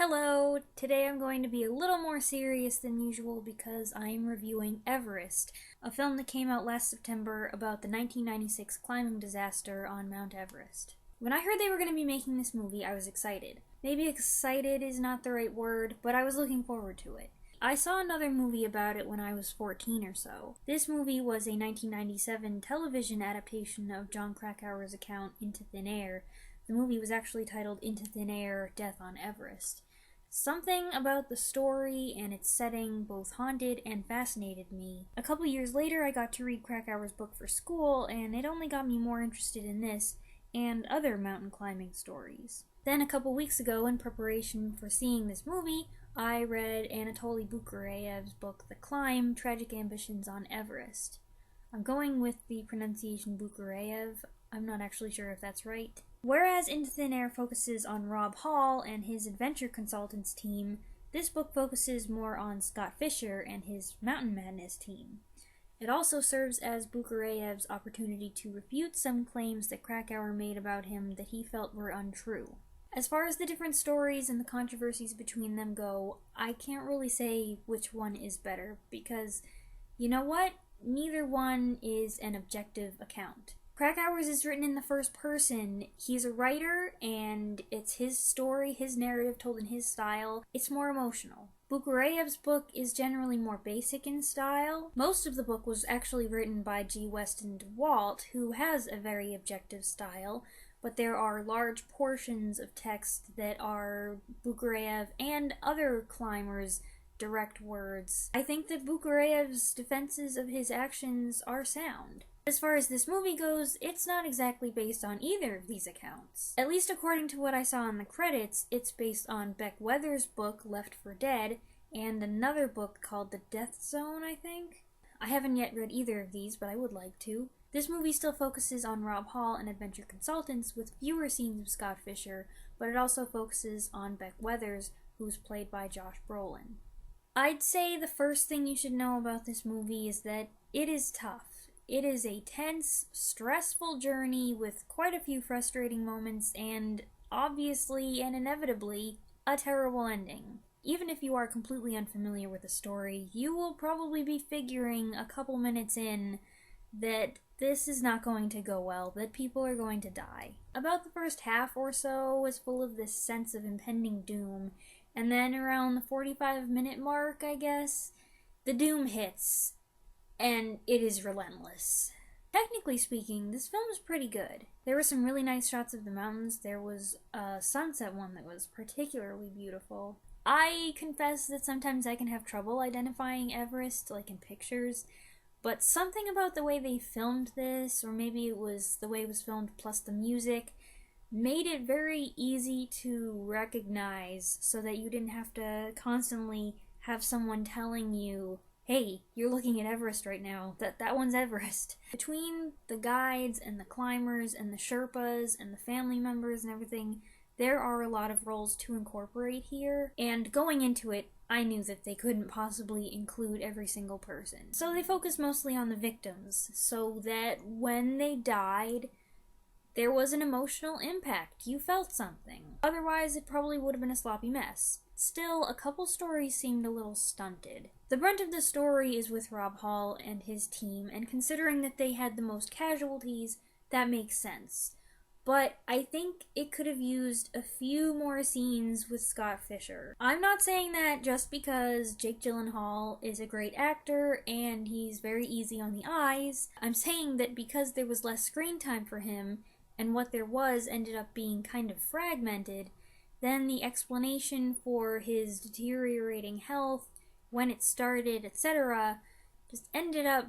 Hello! Today I'm going to be a little more serious than usual because I am reviewing Everest, a film that came out last September about the 1996 climbing disaster on Mount Everest. When I heard they were going to be making this movie, I was excited. Maybe excited is not the right word, but I was looking forward to it. I saw another movie about it when I was 14 or so. This movie was a 1997 television adaptation of Jon Krakauer's account Into Thin Air. The movie was actually titled Into Thin Air: Death on Everest. Something about the story and its setting both haunted and fascinated me. A couple years later, I got to read Krakauer's book for school, and it only got me more interested in this and other mountain climbing stories. Then a couple weeks ago, in preparation for seeing this movie, I read Anatoli Boukreev's book The Climb: Tragic Ambitions on Everest. I'm going with the pronunciation Boukreev. I'm not actually sure if that's right. Whereas Into Thin Air focuses on Rob Hall and his adventure consultants team, this book focuses more on Scott Fisher and his Mountain Madness team. It also serves as Boukreev's opportunity to refute some claims that Krakauer made about him that he felt were untrue. As far as the different stories and the controversies between them go, I can't really say which one is better, because, you know what? Neither one is an objective account. Krakauer's is written in the first person. He's a writer, and it's his story, his narrative told in his style. It's more emotional. Boukreev's book is generally more basic in style. Most of the book was actually written by G. Weston DeWalt, who has a very objective style, but there are large portions of text that are Boukreev and other climbers' direct words. I think that Boukreev's defenses of his actions are sound. As far as this movie goes, it's not exactly based on either of these accounts. At least according to what I saw in the credits, it's based on Beck Weathers' book Left for Dead, and another book called The Death Zone, I think? I haven't yet read either of these, but I would like to. This movie still focuses on Rob Hall and adventure consultants with fewer scenes of Scott Fisher, but it also focuses on Beck Weathers, who's played by Josh Brolin. I'd say the first thing you should know about this movie is that it is tough. It is a tense, stressful journey with quite a few frustrating moments and, obviously and inevitably, a terrible ending. Even if you are completely unfamiliar with the story, you will probably be figuring a couple minutes in that this is not going to go well, that people are going to die. About the first half or so was full of this sense of impending doom, and then around the 45-minute mark, I guess, the doom hits. And it is relentless. Technically speaking, this film is pretty good. There were some really nice shots of the mountains. There was a sunset one that was particularly beautiful. I confess that sometimes I can have trouble identifying Everest, like in pictures, but something about the way they filmed this, or maybe it was the way it was filmed plus the music, made it very easy to recognize so that you didn't have to constantly have someone telling you, hey, you're looking at Everest right now. That one's Everest. Between the guides and the climbers and the Sherpas and the family members and everything, there are a lot of roles to incorporate here. And going into it, I knew that they couldn't possibly include every single person. So they focused mostly on the victims, so that when they died, there was an emotional impact. You felt something. Otherwise, it probably would have been a sloppy mess. Still, a couple stories seemed a little stunted. The brunt of the story is with Rob Hall and his team, and considering that they had the most casualties, that makes sense. But I think it could have used a few more scenes with Scott Fisher. I'm not saying that just because Jake Gyllenhaal is a great actor and he's very easy on the eyes. I'm saying that because there was less screen time for him, and what there was ended up being kind of fragmented, then the explanation for his deteriorating health, when it started, etc., just ended up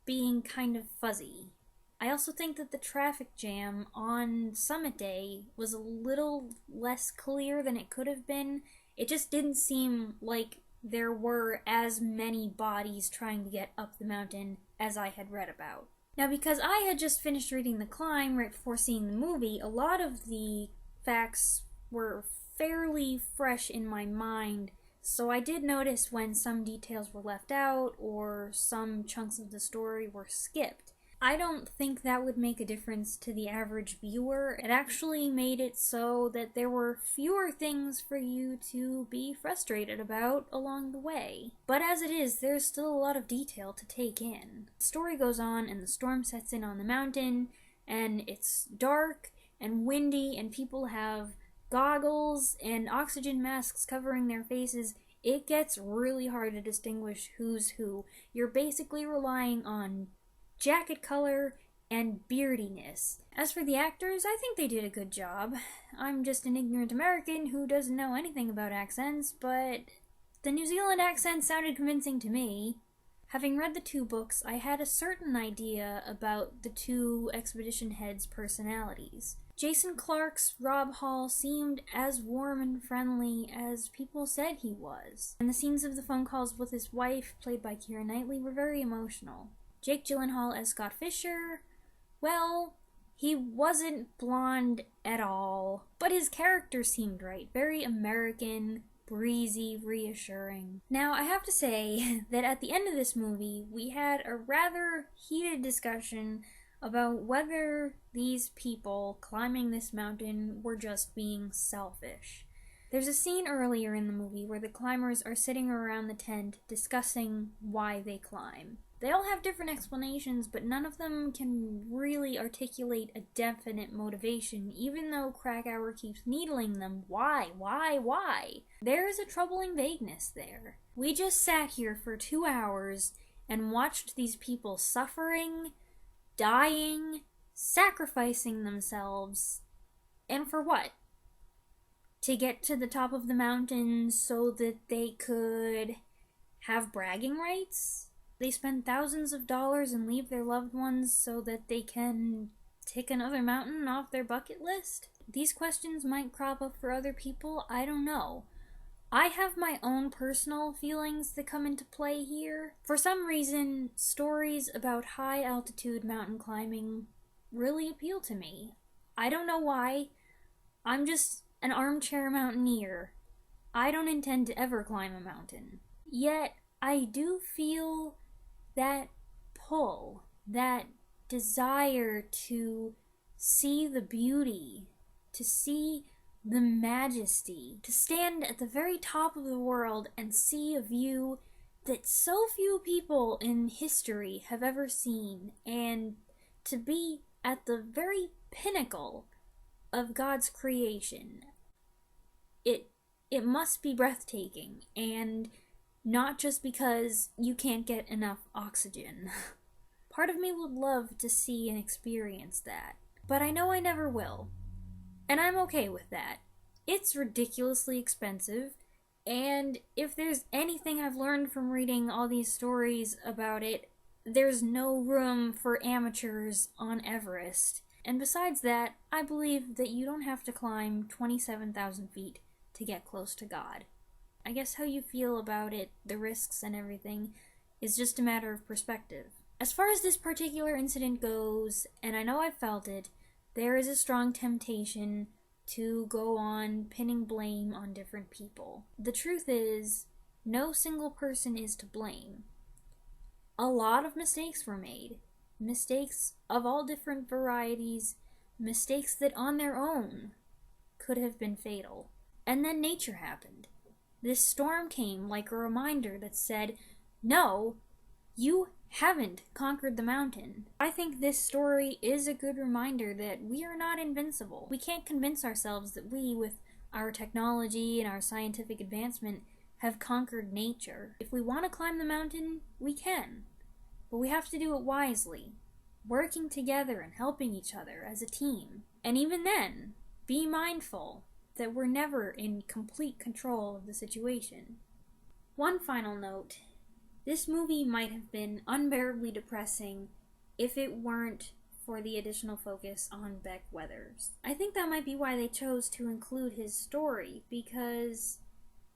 being kind of fuzzy. I also think that the traffic jam on Summit Day was a little less clear than it could have been. It just didn't seem like there were as many bodies trying to get up the mountain as I had read about. Now, because I had just finished reading The Climb right before seeing the movie, a lot of the facts were fairly fresh in my mind, so I did notice when some details were left out or some chunks of the story were skipped. I don't think that would make a difference to the average viewer. It actually made it so that there were fewer things for you to be frustrated about along the way. But as it is, there's still a lot of detail to take in. The story goes on and the storm sets in on the mountain, and it's dark and windy, and people have goggles and oxygen masks covering their faces. It gets really hard to distinguish who's who. You're basically relying on jacket color and beardiness. As for the actors, I think they did a good job. I'm just an ignorant American who doesn't know anything about accents, but the New Zealand accent sounded convincing to me. Having read the 2 books, I had a certain idea about the 2 expedition heads' personalities. Jason Clarke's Rob Hall seemed as warm and friendly as people said he was, and the scenes of the phone calls with his wife, played by Keira Knightley, were very emotional. Jake Gyllenhaal as Scott Fisher, well, he wasn't blonde at all, but his character seemed right. Very American, breezy, reassuring. Now, I have to say that at the end of this movie, we had a rather heated discussion about whether these people climbing this mountain were just being selfish. There's a scene earlier in the movie where the climbers are sitting around the tent discussing why they climb. They all have different explanations, but none of them can really articulate a definite motivation, even though Krakauer keeps needling them. Why? There is a troubling vagueness there. We just sat here for 2 hours and watched these people suffering, dying, sacrificing themselves, and for what? To get to the top of the mountain so that they could have bragging rights? They spend thousands of dollars and leave their loved ones so that they can tick another mountain off their bucket list? These questions might crop up for other people, I don't know. I have my own personal feelings that come into play here. For some reason, stories about high-altitude mountain climbing really appeal to me. I don't know why. I'm just an armchair mountaineer. I don't intend to ever climb a mountain. Yet, I do feel that pull, that desire to see the beauty, to see the majesty, to stand at the very top of the world and see a view that so few people in history have ever seen, and to be at the very pinnacle of God's creation. It must be breathtaking, and not just because you can't get enough oxygen. Part of me would love to see and experience that, but I know I never will. And I'm okay with that. It's ridiculously expensive, and if there's anything I've learned from reading all these stories about it, there's no room for amateurs on Everest. And besides that, I believe that you don't have to climb 27,000 feet to get close to God. I guess how you feel about it, the risks and everything, is just a matter of perspective. As far as this particular incident goes, and I know I've felt it, there is a strong temptation to go on pinning blame on different people. The truth is, no single person is to blame. A lot of mistakes were made. Mistakes of all different varieties, mistakes that on their own could have been fatal. And then nature happened. This storm came like a reminder that said, no, you haven't conquered the mountain. I think this story is a good reminder that we are not invincible. We can't convince ourselves that we, with our technology and our scientific advancement, have conquered nature. If we want to climb the mountain, we can. But we have to do it wisely, working together and helping each other as a team. And even then, be mindful that we're never in complete control of the situation. One final note. This movie might have been unbearably depressing if it weren't for the additional focus on Beck Weathers. I think that might be why they chose to include his story, because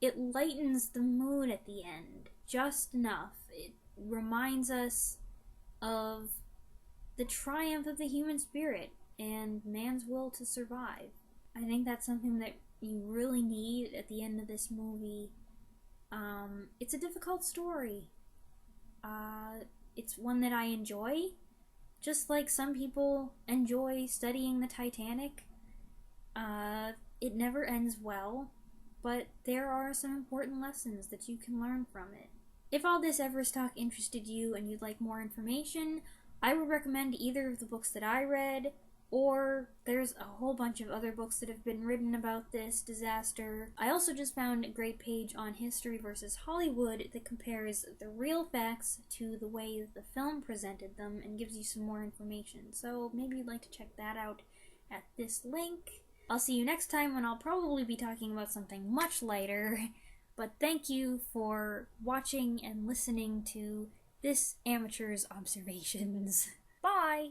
it lightens the mood at the end just enough. It reminds us of the triumph of the human spirit and man's will to survive. I think that's something that you really need at the end of this movie. It's a difficult story. It's one that I enjoy, just like some people enjoy studying the Titanic, it never ends well, but there are some important lessons that you can learn from it. If all this Everest talk interested you and you'd like more information, I would recommend either of the books that I read, or there's a whole bunch of other books that have been written about this disaster. I also just found a great page on History versus Hollywood that compares the real facts to the way that the film presented them and gives you some more information. So maybe you'd like to check that out at this link. I'll see you next time when I'll probably be talking about something much lighter. But thank you for watching and listening to this amateur's observations. Bye!